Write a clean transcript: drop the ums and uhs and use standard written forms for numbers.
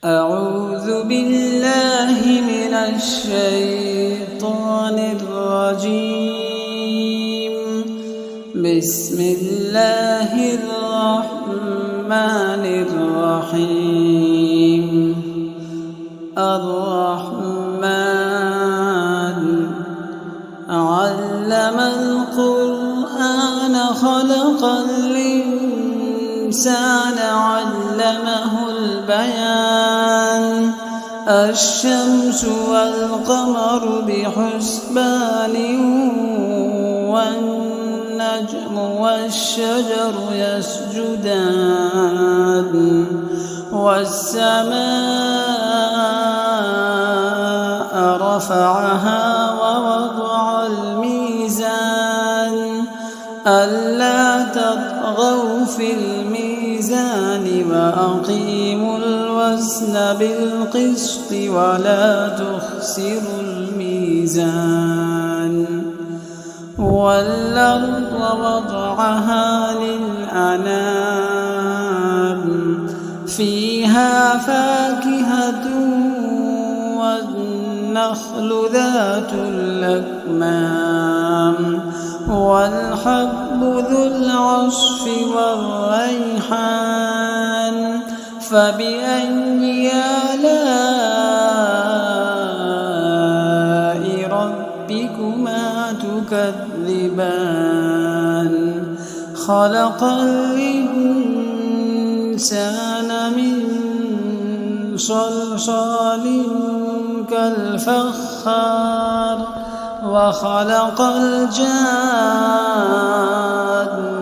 أعوذ بالله من الشيطان الرجيم. بسم الله الرحمن الرحيم. الرحمن علم القرآن خلق الإنسان علمه البيان. الشمس والقمر بحسبان والنجم والشجر يسجدان والسماء رفعها ووضع الميزان ألا تطغوا في الميزان وأقيموا الوزن بالقسط ولا تخسروا الميزان. والأرض وضعها للأنام فيها فاكهة والنخل ذات الأكمام والحب ذو العصف والريحان. فبأي آلاء ربكما تكذبان. خلق الإنسان من صلصال كالفخار وخلق الجان